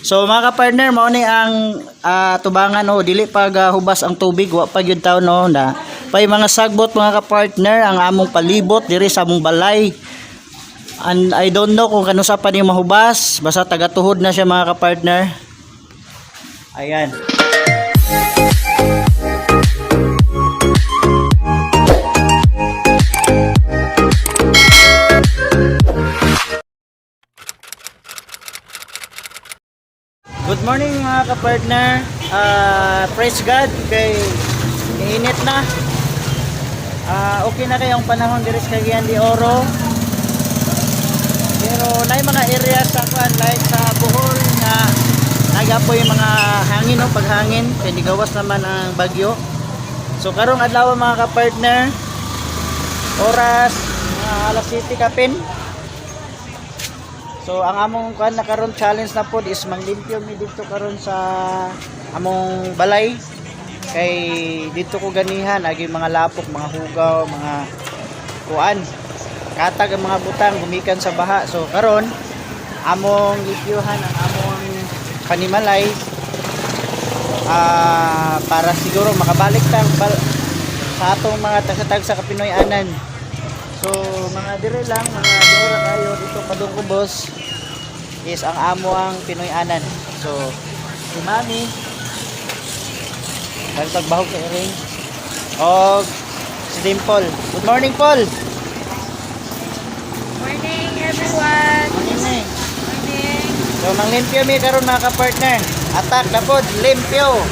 So mga ka-partner, mao ni ang tubangan o dili pag hubas ang tubig, wa pa gyud taon no na. Pay mga sagbot mga ka-partner ang among palibot diri sa among balay. And I don't know kung kanusa pa ni mahubas, basta taga-tuhod na siya mga ka-partner. Ayan. Good morning mga ka-partner. Praise God kay init na. Okay na kayong panahon diri sa Cagayan de Oro. Pero na mga area sa like sa Bohol nga nagapoy mga hangin o paghangin kay gawas naman ang bagyo. So karong adlaw mga ka-partner, oras alas 7 kapin. So ang among kan na karon challenge na pod is manglimpyo mi dito karon sa among balay kay dito ko ganihan agi mga lapok, mga hugaw, mga kuan katag ang mga butang gumikan sa baha. So karon among limpyohan ang among panimalay para siguro makabalik tang sa atong mga tagsatag sa Kapinoy-anan. So mga dire lang mga dora kayo dito padung kubos is ang amo ang Pinoy-anan. So si Mami nagtagbahog sa ring o si Dimple. Good morning Paul. Morning everyone. Morning. Morning. So manglimpyo mi karon mga ka-partner. Atak na pod limpyo.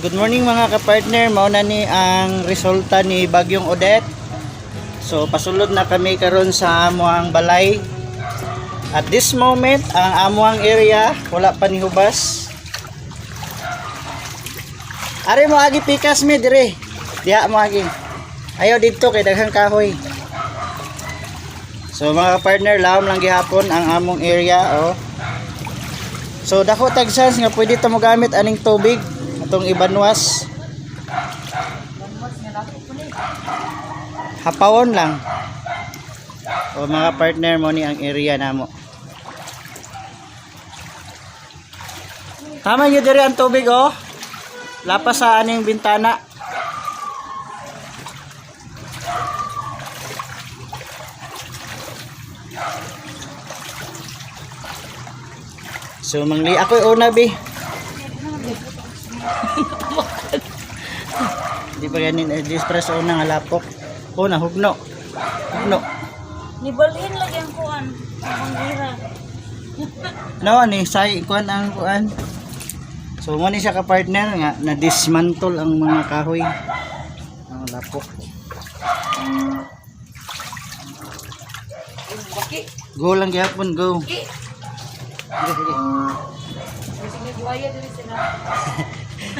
Good morning mga ka-partner, mauna ni ang resulta ni Bagyong Odette. So pasulod na kami karon sa amuang balay. At this moment, ang amuang area wala pa ni hubas. Ari mo agi pikas mi dire. Diha mo agi. Ayaw dito kay daghang kahoy. So mga ka-partner, lawom lang gihapon ang among area oh. So dako tag chance nga pwede ta mo gamit aning tubig atong ibanwas. Hapawon lang. O mga partner mo ni ang area namo. Tama nyo diri ang tubig oh. Lapas sa aning bintana. So mangli ako una bi. Di pa ganin espresso una nga lapok. O na hugno. Hugno. Nibalhin lagi ang kuan. Ang gira. No ni say kuan ang kuan. So mo ni siya ka partner nga na dismantle ang mga kahoy. Ang lapok. Go lang gyapon go. Sige.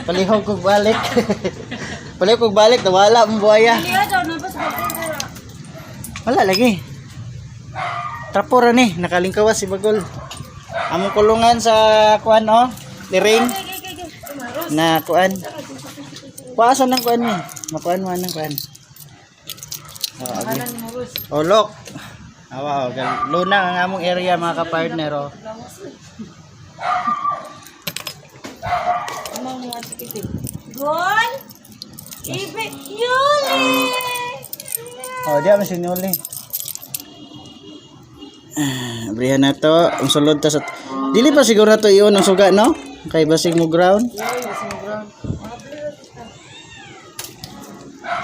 Palihog kog balik. Palihog kog balik nawala ang buhaya. Wala lagi. Trapora ni nakalingkawas si Bagol. Among kulungan sa kuan oh, liring. Na kuan. Paasan ng kuan ni. Makuan mo nang kuan. Oh, look. Wow, luna ang among area mga ka-partner oh. Gon! Ibe! Yuli! Oh, diya man si Yuli. Abrihan na to. Ang sulod ta sa... Dili pa siguro na to iyon ang suga, no? Kay basig mo ground.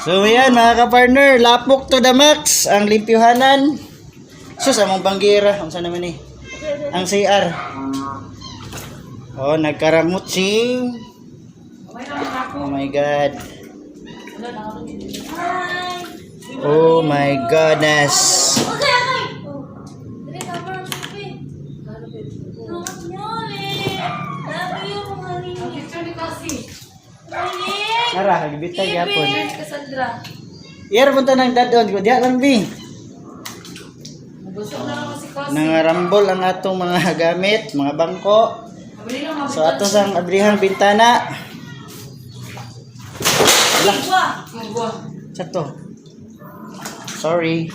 So yan mga ka-partner, lapok to the max. Ang limpyuhanan. Sus, among banggira. Ang saan naman eh? Ang CR. Oh, nagkaramutsing. Oh my God. Oh my goodness. Nyoli. Love you, mga rini. Picture ni Kasi. Rini. Nara, nagbitay yapon. Cheers, Cassandra. Iyar punta ng dadon ko diya lang bi. Busog na naman si Kasi. Nangarambol ang atong mga gamit, mga bangko. Abri lang So ato sang abrihang bintana. Wala, Magwa. sa to. Sorry.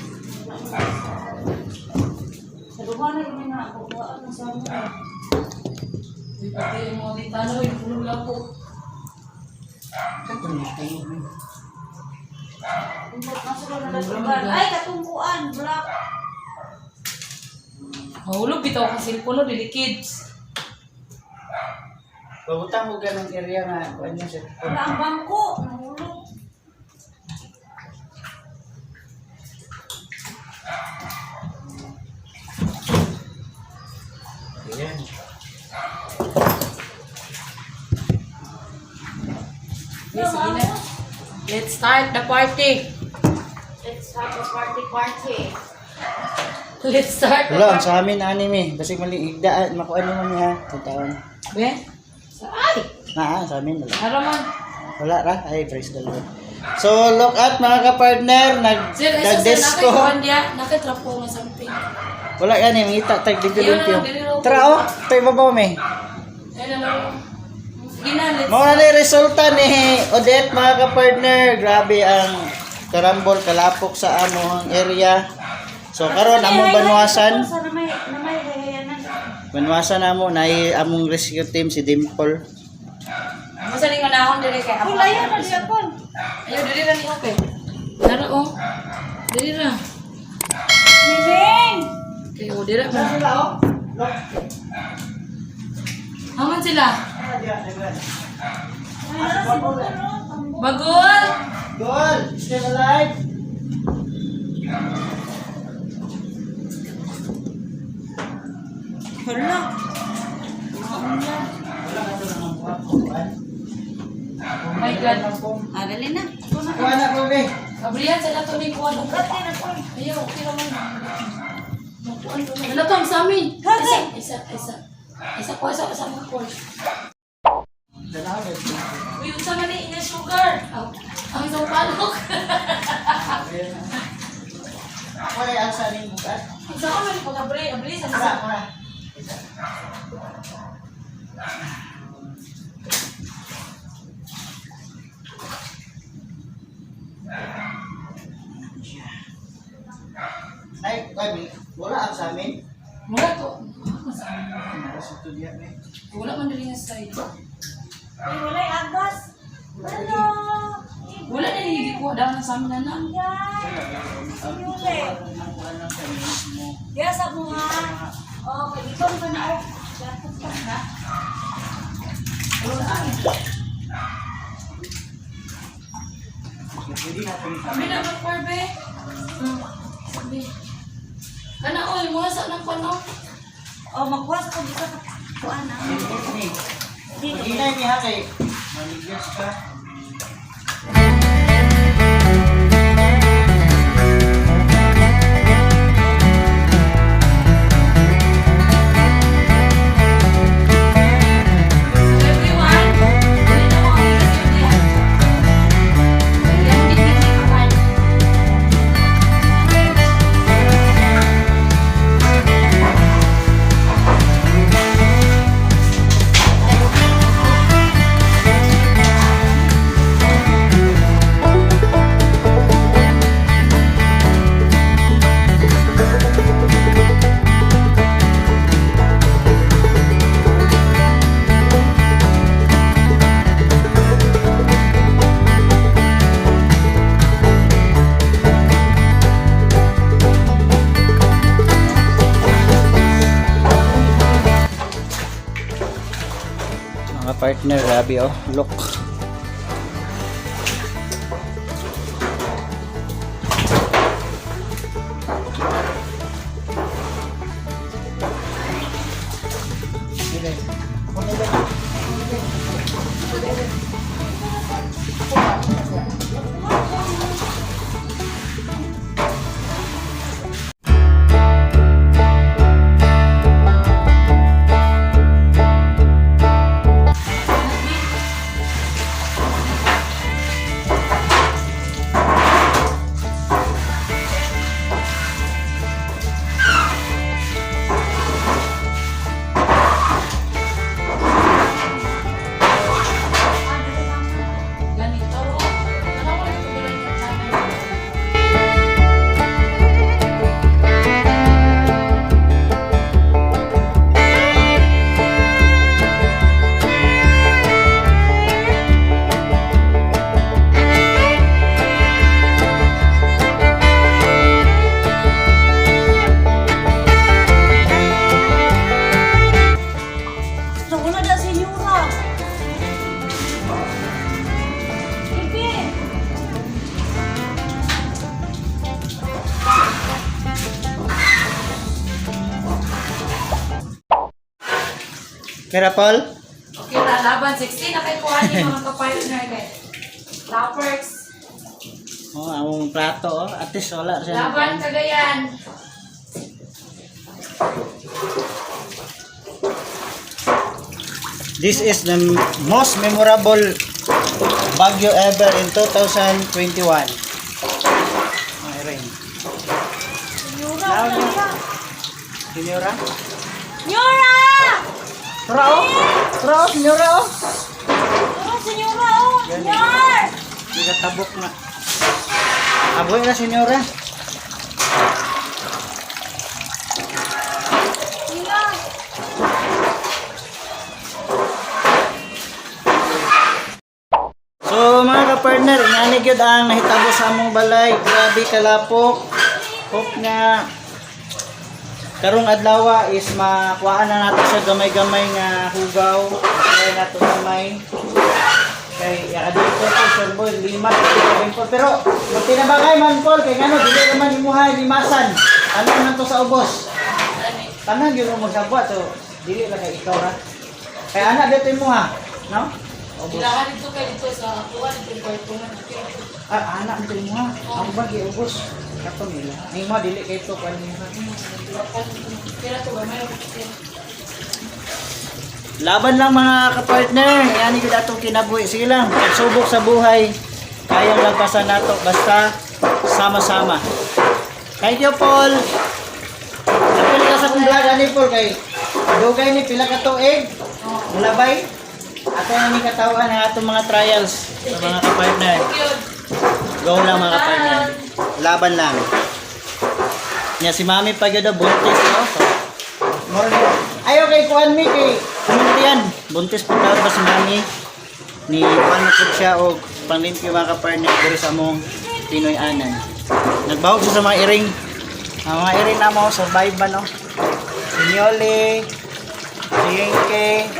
Sa lugar na yun na ako. Ano sa mo? Di pati yung mga bintana, yung pulong lang po. Ay, katungkuan. Black. Mahulog bitaw ka cellphone no, dili kids. Pabutang mo ganang area nga kuan niya sir. Wala ang bangko. Nahulog. Ayan. Yes, sige na. Let's start the party. Let's have a party. Let's start the Wala, ang party. sa amin anime. Basig mali igdaan makuan mo niya. Tatawan. Be? Ay! Sa amin wala. Haraman. Wala ra. Ay, praise the Lord. So, look at mga ka-partner, Sir, isa sir, nag-disco. nakatrapo nga something. Wala yan eh, mangita tag limpyo-limpyo. Ayun na, dili Tara oh, ito ibabaw me. Ayun na lang. Sige na, let's Mga na yung resulta ni Odette mga ka-partner. Grabe ang karambol, kalapok sa among area. So karon among banwasan. Sa namay hayayanan. Banwasan namo na among rescue team si Dimple. Masa ning unahon diri kay Uy, layan na siya po. Ayo diri ra ni okay. Dara oh. Diri ra. Niling! Okay, oh diri ra. Sila oh. Look. Haman sila. Ay, nara si Buto, no? Bagol. Goal, still alive. Hala. Wala ka to nang buwan. Oh my God. Ah, dali na. Kuha na ko be. Gabriel sa to ni kuan. Dati na po. Ayo, okay naman. Makuan to. Ano to ang sa amin? Isa ko sa mo ko. Dalawin. Uy, unsa man ni ina sugar? Ang isang palok. Wala ang saling bukas. Unsa ka man ko Gabriel, abli sa Wala, wala. Ay, wala ang sa amin. Wala to. Wala man diri nga side. Ay, walay agas. Ano? Wala na higi ko daw sa amin na. Yan. Si Yule. Yes, ako nga. Oh, kay ikaw ka na. Dapat ka na. Kami na magparbe. Sabi. Kana oy, mo sa nang pano. Oh, magwas ko dito sa kuan na. Dito. Mag-inay niya kay maligyas ka. Everyone, dili na mo ang isip niya. Yan din ni kawan. Mga partner, grabe oh. Look. Kaya Paul? Okay na, laban 16 na kay kuha ni mga ka-partner guys. Lappers. Oh, among plato oh. At least wala siya. Laban Cagayan. This is the most memorable Baguio ever in 2021. Ay, rain. Now, Senyora? Senyora! Tura oh! Tura oh, senyora oh! Oh, senyora, oh! Senyor! Hindi ka tabok na. Aboy na senyora. Senyor! So mga ka-partner, ingani gyud ang nahitabo sa among balay. Grabe kalapok. Hope nga karong adlaw is makuhaan na nato sa gamay-gamay nga hugaw. Kaya nato gamay. Kay adito ko sir boy, 5 po. Pero buti na ba kay man Paul kay ngano dili naman imuhay limasan. Ano man to sa ubos? Tanan gyud mo sabwa so dili lang kay ikaw ra. Kay ana dito imuha, no? Ubos. Ilahan dito kayo dito sa kuha dito kwarto man. Ah, anak nito mo. Ang bagi ubos. Kato nila. Ni mo dili kay to kan niya. Kira to ba may Laban lang mga kapartner. Yani ko datong kinabuhi. Sige lang, pagsubok sa buhay. Kayang lagpasan nato basta sama-sama. Thank you, Paul. Napili ka sa kong vlog ani Paul kay dugay ni pila ka tuig. Mulabay. Ato na ni katawan ang atong mga trials sa mga kapartner. Go lang mga kapartner. Laban lang. Nya si Mami pa gyud buntis no. So, morning. Ayo kay kuan mi kay Yan, buntis po tawag ba si Mami ni Juan po siya o panglimpyo mga kapartner diri sa among Pinoy Anan. Nagbahog siya sa mga iring. Ang mga iring na mo survive ba no? Si Nyoli, si Yengke,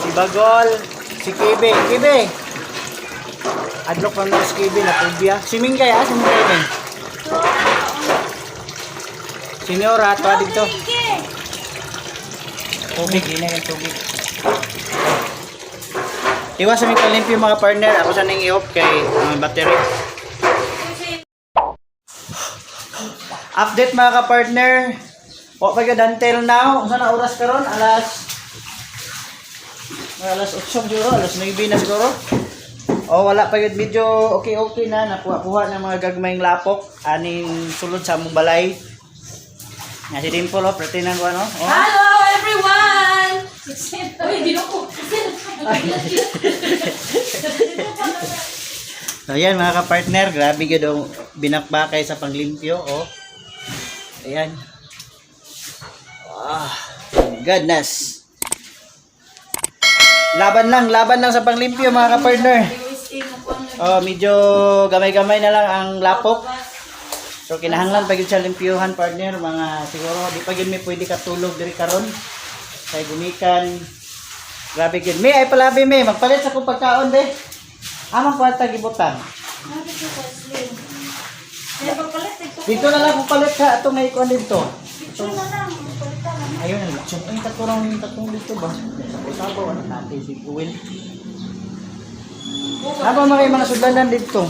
si Bagol, si Kibe. Kibe! Adlok pa mga si Kibe na pubya. Si Mingay si Mingay din. Senyora, ito dito. Tubig, yun yung tubig. Iwas sa mga kalimpyo mga partner. Ako sa nang i-off kay battery. Update mga ka-partner. O pag until now, kung saan na oras karon? Alas 8 siguro, alas 9 na siguro. O wala pa yun video okay na. Nakuha ng mga gagmayng lapok. Aning sulod sa among balay. Nga si Dimple o, pretinan ko ano. O. Hello everyone! Uy, di ko. So yan mga ka-partner, grabe yun daw binakbakay sa panglimpyo. Oh. Ayan. Ah, goodness. Laban lang sa panglimpyo mga ka-partner. Oh, medyo gamay-gamay na lang ang lapok. So kinahanglan pag yun sa limpyuhan partner, mga siguro di pa yun may pwede katulog diri karon. Kay gumikan. Grabe yun. May ay palabi may magpalit sa kong pagkaon de. Amang kwarta gibutan. Dito na lang kung palit ka ato may ikon dito. Ayun na. So ay tatong dito ba? Sabaw ano natin si Kuwil. Apa mga sudlanan dito?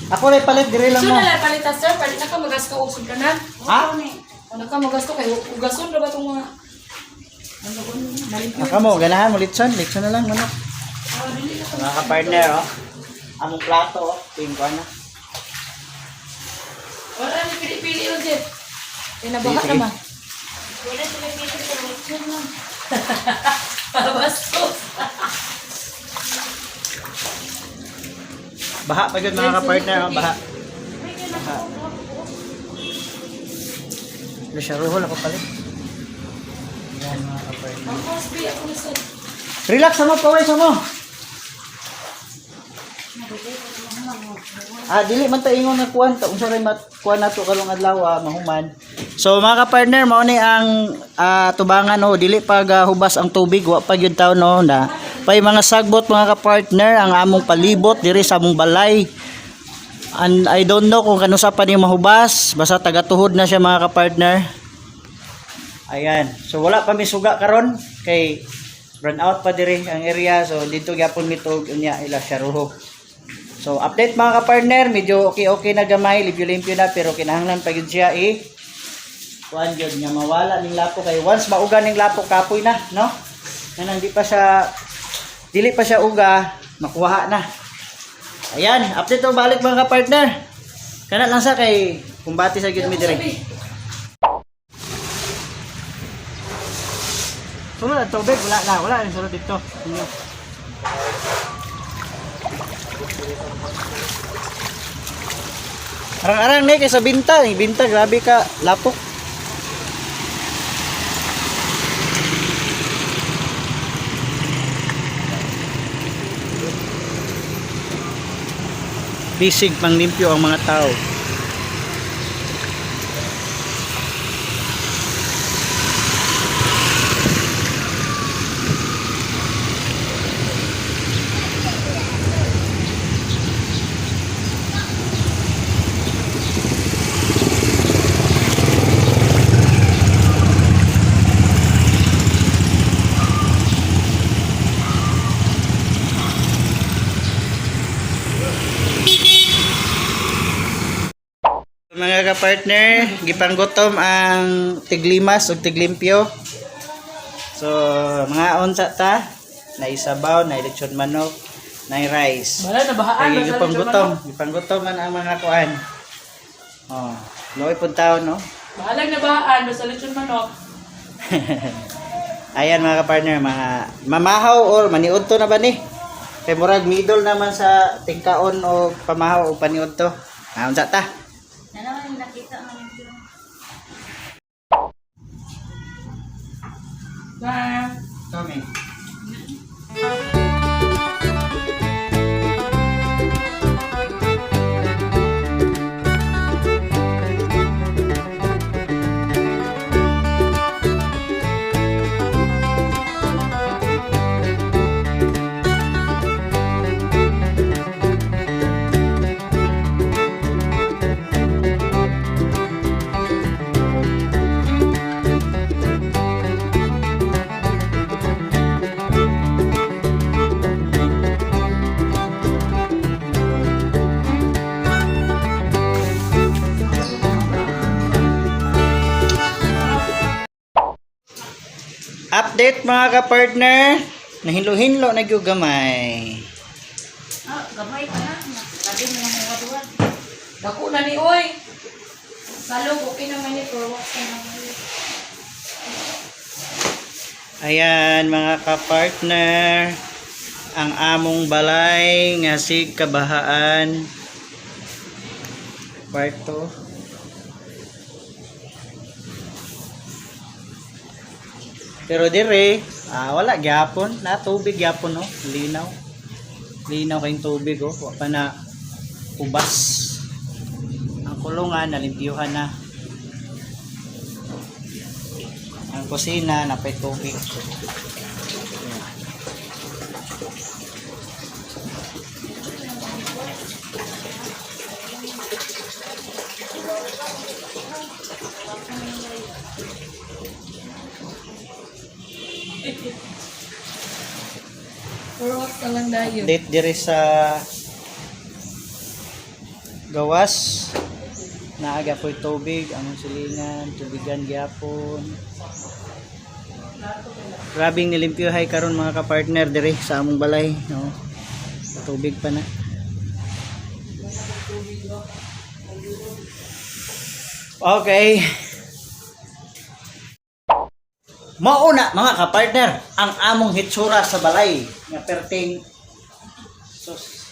Ako rin palit, dire lang mo. Sino na palita sir? Palit na ka magasto og sugdanan? Ha? Ano ka magasto kay ugason ra ba tong mga Aka mo, ganahan mo, litson na lang, manok. Mga ka-partner, oh. Among plato, oh. Tingin ko, ano. Wala ni pili-pili lang Jeff. Pinabaha Sige. naman. Wala sila pili sa lechon lang. Pabastos. Baha pa yun, mga ka-partner, oh. Baha. Lusyaro, ako palit. Yan, mga ka-partner. Ang Cosby ako na sir. Relax mo, paway mo. Dili man ta ingon nga kuan ta unsa ray kuan nato karong adlaw mahuman. So mga ka-partner mao ni ang tubangan no dili pag hubas ang tubig wa pa gyud taw no na pay mga sagbot mga ka-partner ang among palibot diri sa among balay. And I don't know kung kanusa pa ni mahubas basta taga-tuhod na siya mga ka-partner. Ayan. So wala pa mi suga karon kay burn out pa dire ang area, so dito gyapon mitog unya ila siya ruho. So update mga ka-partner, medyo okay na gamay, limpyo na, pero kinahanglan pa gyud siya kuan gyud nga mawala ning lapok, kay once mauga ning lapok kapoy na, no? Nang dili pa siya uga, makuha na. Ayan, update to balik mga ka-partner. Kana lang sa kay kumbati sa gyud mi dire. Sulod ang tubig, wala na sulod dito. Arang-arang ni kay sa binta, grabe ka lapok. Bisig pang limpyo ang mga tao. Mga ka-partner, gipanggutom ang tiglimas ug tiglimpyo. So, mga unsa ta, na isabaw, na lechon manok, na rice. Wala na bahaan Kaya gipanggutom man ang mga kuan. Oh, loy pud taon, no? Bahalag na bahaan basta lechon manok. Ayan mga ka-partner, mga mamahaw or maniudto na ba ni? Kay murag middle naman sa tingkaon o pamahaw o paniudto. Unsa ta? Naman nakita man yung Tommy. Update mga ka-partner, nahinlo-hinlo na gyud gamay. gamay pa na. Sabi mo lang mga duwan. Dako na ni oy. Salog okay naman ni pero okay naman. Ayan mga ka-partner, ang among balay nga si kabahaan. Kwarto. Pero dire, wala gyapon, na tubig gyapon no, linaw. Linaw kayong tubig oh, wa pa na ubas. Ang kulungan nalimpyuhan na. Ang kusina napay tubig. Puro ka lang dayo. Date dire sa gawas naaga po tubig ang silingan, tubigan gyapon. Grabing nilimpyuhay karon mga ka-partner dire sa among balay, no. Tubig pa na. Okay. Mauna mga ka-partner ang among hitsura sa balay nga perting sus.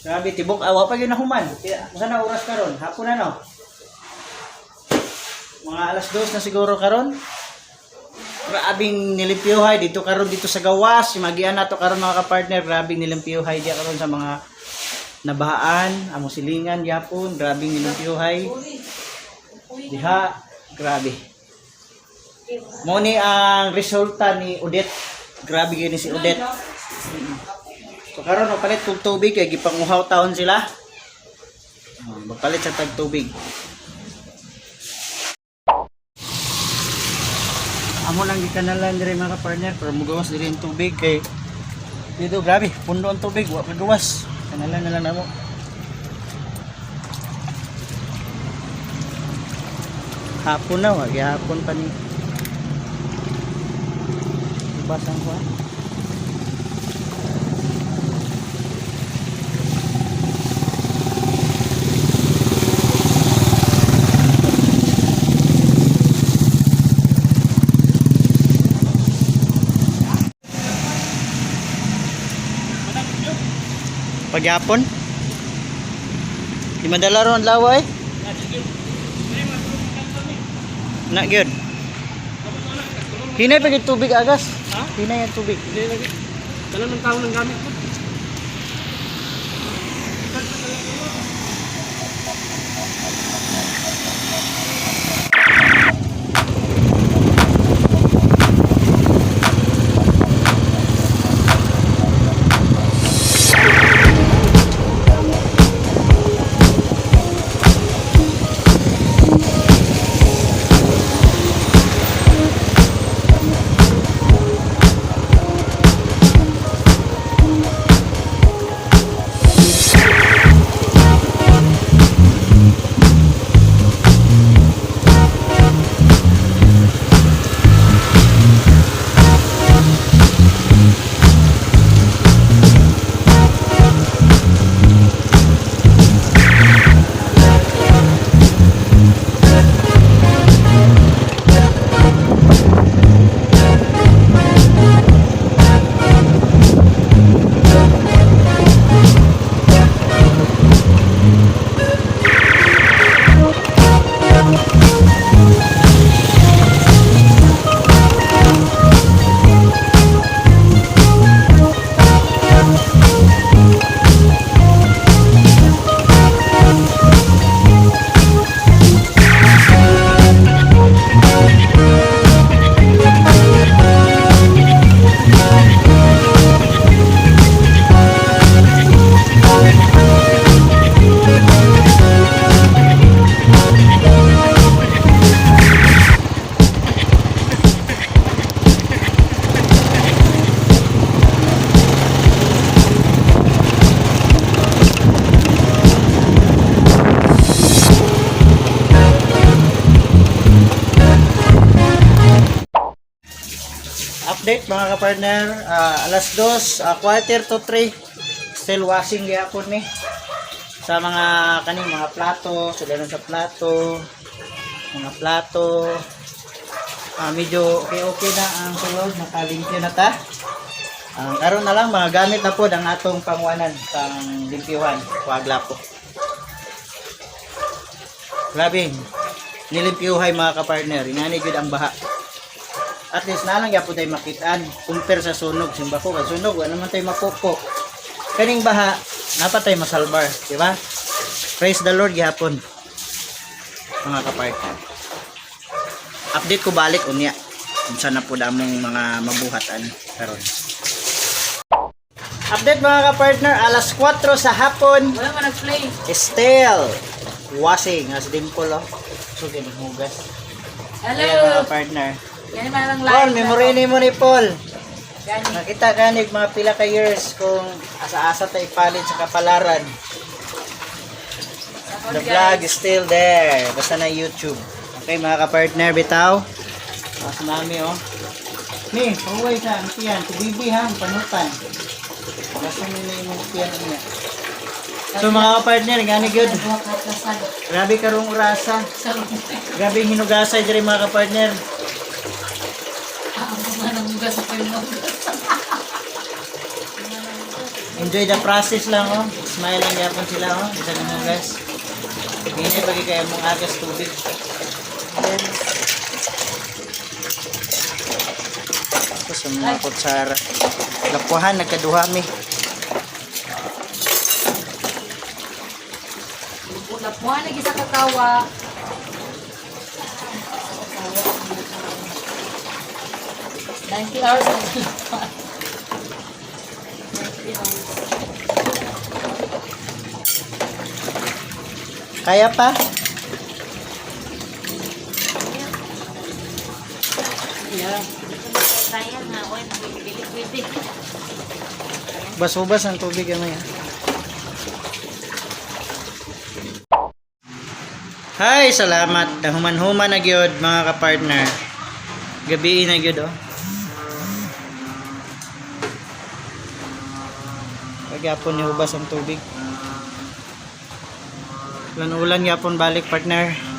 Grabe tibok awa pa gyud na human. Usa na oras karon? Hapon na no. Mga alas 2 na siguro karon. Grabing nilimpyuhay dito karon dito sa gawas. Magian nato karon mga ka-partner, grabing nilimpyuhay diya karon sa mga nabahaan, among silingan gyapon, grabing nilimpyuhay. Diha, grabe. Mo ni ang resulta ni Odette. Grabe gyud ni si Odette. So karon palit kog tubig kay gipanguhaw taon sila. Magpalit sa tag tubig. amo lang gikanalan dire mga partner pero mugawas dire yung tubig kay dito grabe pundo ang tubig wa kagawas kanalan na lang namo. Hapon na wag hapon pa ni basang ko. Pagyapon. Di madala ron laway. Na gyud. Hinay pa gyud tubig agas. Ha? Hinay ang tubig. Hindi lagi. Tanan ng tao ng gamit mo. Update mga kapartner, alas 2, quarter to 3, still washing gyapon ni sa mga kaning mga plato, sudalan sa plato, mga plato. Medyo okay na ang sulod, nakalimpyo na ta. Karon na lang mga gamit na pod ang atong panguanan pang limpyuhan, wagla po. Grabe, nilimpyuhay mga kapartner, ingani gyud ang baha. At least na lang yapon tayo makitaan compare sa sunog. Simba ko kay sunog wala naman tayo mapupo. Kaning baha napatay masalbar, di ba? Praise the Lord gyapon. Mga kapartner. Update ko balik unya. Unsa na pud among mga mabuhatan karon. Update mga kapartner, alas 4 sa hapon. Wala man nag-play. Still washing as dimple oh. So hugas. Hello. Ayan mga partner. Yan man ang Paul, live. memory ni mo ni Paul. Gani. Nakita ganig mga pila ka years kung asa-asa tayo ipalit sa kapalaran. The vlog is still there. Basta na YouTube. Okay mga kapartner, bitaw. Mas mami oh. Ni, pahuway sa ang tiyan. Kubibi ha, ang panutan. Basta mo na yung tiyan niya. So mga kapartner, gani good. Grabe karong urasa. Grabe hinugasay diri mga kapartner. Enjoy the process lang oh. Smile lang yapon sila oh. Bisa naman guys. Hindi bagi kayo mong agas tubig. Then, tapos ang mga kutsara. Lapuhan, nagkaduha mi. Lapuan lagi sa kakawa. 90 hours. 90 hours. Kaya pa? Yeah. sayang nga. Oy, bili-bili. Bas-ubas ang tubig ano yan. Hi, salamat. Dahuman-human na gyud mga ka-partner. Gabi na gyud oh. Pagyapon ni hubas ang tubig. Ulan-ulan gyapon balik partner.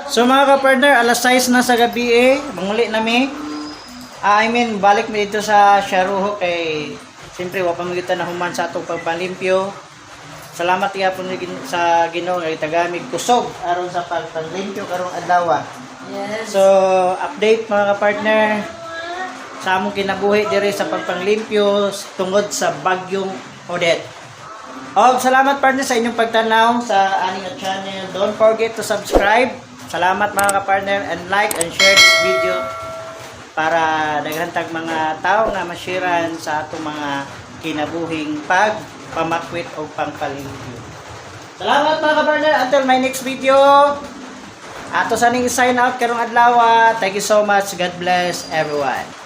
So mga ka-partner, alas 6 na sa gabi manguli nami. Balik mi dito sa Sharuho kay siyempre wa pa magitan na human sa atong pagpalimpyo. Salamat gyapon sa Ginoo nga tagamig kusog aron sa pagpanglimpyo karong adlaw. Yes. So update mga ka-partner sa among kinabuhi diri sa pagpanglimpyo tungod sa bagyong Odette. Salamat partner sa inyong pagtanaw sa aning channel. Don't forget to subscribe. Salamat mga ka-partner and like and share this video para daghantag mga tao nga mashiran sa atong mga kinabuhing pagpamakwit o pangpalimpyo. Salamat mga ka-partner. Until my next video. Ato sa ning sign out karong adlaw. Thank you so much. God bless everyone.